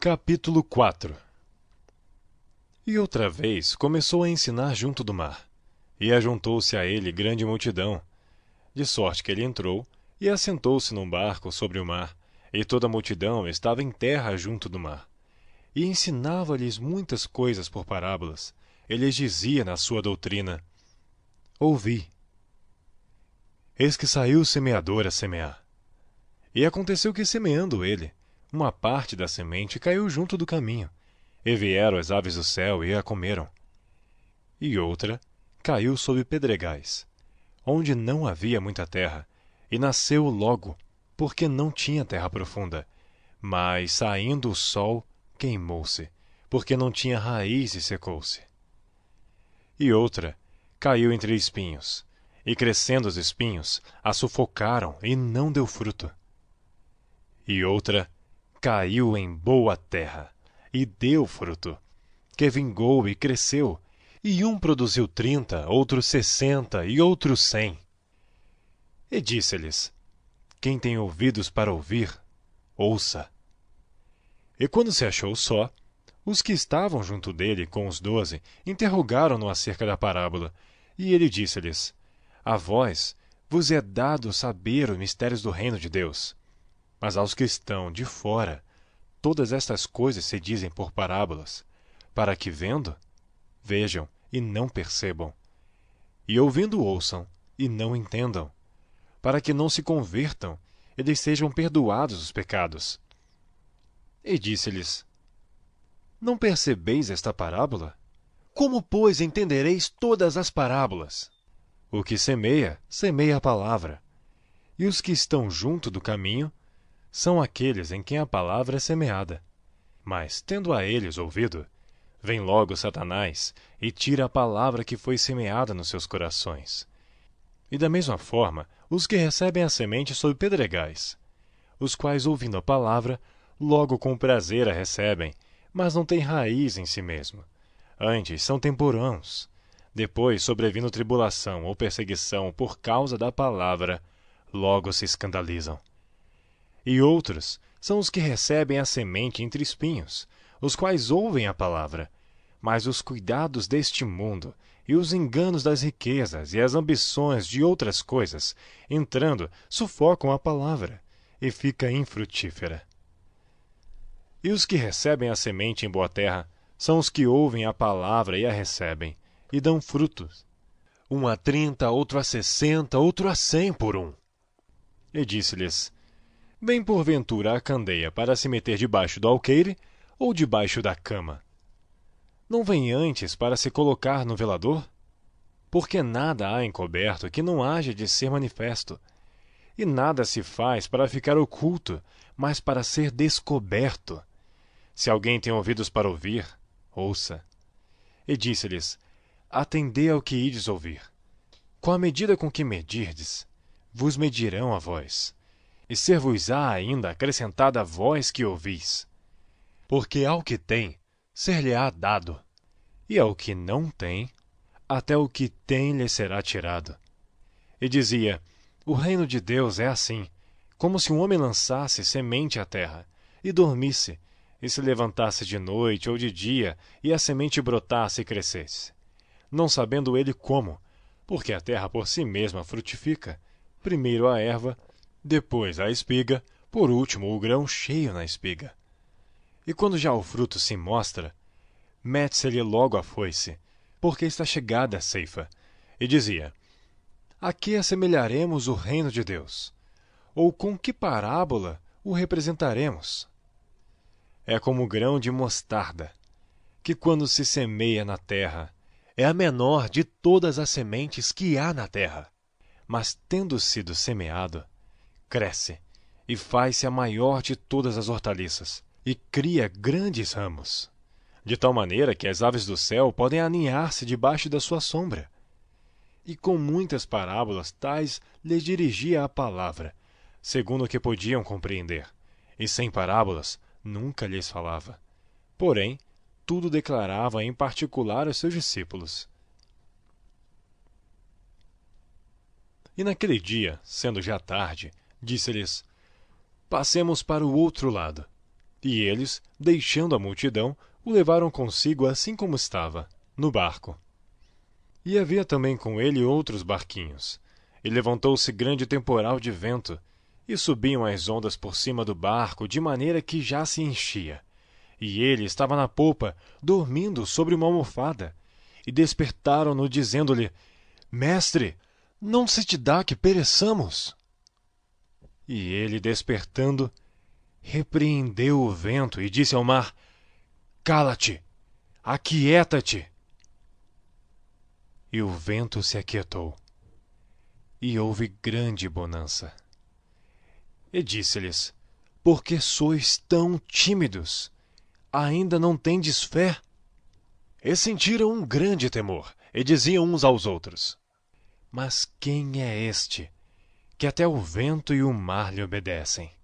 Capítulo 4. E outra vez começou a ensinar junto do mar, e ajuntou-se a ele grande multidão, de sorte que ele entrou e assentou-se num barco sobre o mar, e toda a multidão estava em terra junto do mar. E ensinava-lhes muitas coisas por parábolas. Ele lhes dizia na sua doutrina: Ouvi. Eis que saiu o semeador a semear. E aconteceu que, semeando ele, uma parte da semente caiu junto do caminho, e vieram as aves do céu e a comeram. E outra caiu sobre pedregais, onde não havia muita terra, e nasceu logo, porque não tinha terra profunda. Mas, saindo o sol, queimou-se, porque não tinha raiz e secou-se. E outra caiu entre espinhos, e crescendo os espinhos, a sufocaram e não deu fruto. E outra caiu em boa terra, e deu fruto, que vingou e cresceu, e um produziu 30, outro 60 e outro 100. E disse-lhes: Quem tem ouvidos para ouvir, ouça. E quando se achou só, os que estavam junto dele com os 12 interrogaram-no acerca da parábola, e ele disse-lhes: A vós vos é dado saber os mistérios do reino de Deus, mas aos que estão de fora, todas estas coisas se dizem por parábolas, para que vendo, vejam e não percebam, e ouvindo ouçam e não entendam, para que não se convertam e lhes sejam perdoados os pecados. E disse-lhes: Não percebeis esta parábola? Como, pois, entendereis todas as parábolas? O que semeia, semeia a palavra, e os que estão junto do caminho são aqueles em quem a palavra é semeada. Mas, tendo a eles ouvido, vem logo Satanás e tira a palavra que foi semeada nos seus corações. E da mesma forma, os que recebem a semente sob pedregais, os quais, ouvindo a palavra, logo com prazer a recebem, mas não têm raiz em si mesmo. Antes são temporãos. Depois, sobrevindo tribulação ou perseguição por causa da palavra, logo se escandalizam. E outros são os que recebem a semente entre espinhos, os quais ouvem a palavra, mas os cuidados deste mundo, e os enganos das riquezas e as ambições de outras coisas, entrando, sufocam a palavra, e fica infrutífera. E os que recebem a semente em boa terra são os que ouvem a palavra e a recebem, e dão frutos. Um a 30, outro a 60, outro a 100 por um. E disse-lhes: Vem porventura a candeia para se meter debaixo do alqueire ou debaixo da cama? Não vem antes para se colocar no velador? Porque nada há encoberto que não haja de ser manifesto, e nada se faz para ficar oculto, mas para ser descoberto. Se alguém tem ouvidos para ouvir, ouça. E disse-lhes: Atendei ao que ides ouvir. Com a medida com que medirdes, vos medirão a vós, e ser-vos-á ainda acrescentada a vós que ouvis. Porque ao que tem, ser-lhe-á dado, e ao que não tem, até o que tem lhe será tirado. E dizia: O reino de Deus é assim, como se um homem lançasse semente à terra, e dormisse, e se levantasse de noite ou de dia, e a semente brotasse e crescesse. Não sabendo ele como, porque a terra por si mesma frutifica, primeiro a erva, depois a espiga, por último o grão cheio na espiga. E quando já o fruto se mostra, mete-se-lhe logo a foice, porque está chegada a ceifa. E dizia: A que assemelharemos o reino de Deus? Ou com que parábola o representaremos? É como o grão de mostarda, que quando se semeia na terra, é a menor de todas as sementes que há na terra. Mas tendo sido semeado, cresce e faz-se a maior de todas as hortaliças, e cria grandes ramos, de tal maneira que as aves do céu podem aninhar-se debaixo da sua sombra. E com muitas parábolas tais lhes dirigia a palavra, segundo o que podiam compreender, e sem parábolas nunca lhes falava. Porém, tudo declarava em particular aos seus discípulos. E naquele dia, sendo já tarde, disse-lhes: Passemos para o outro lado. E eles, deixando a multidão, o levaram consigo assim como estava, no barco. E havia também com ele outros barquinhos. E levantou-se grande temporal de vento, e subiam as ondas por cima do barco, de maneira que já se enchia. E ele estava na popa, dormindo sobre uma almofada. E despertaram-no, dizendo-lhe: Mestre, não se te dá que pereçamos? E ele, despertando, repreendeu o vento e disse ao mar: Cala-te, aquieta-te. E o vento se aquietou, e houve grande bonança. E disse-lhes: Por que sois tão tímidos? Ainda não tendes fé? E sentiram um grande temor, e diziam uns aos outros: Mas quem é este, que até o vento e o mar lhe obedecem?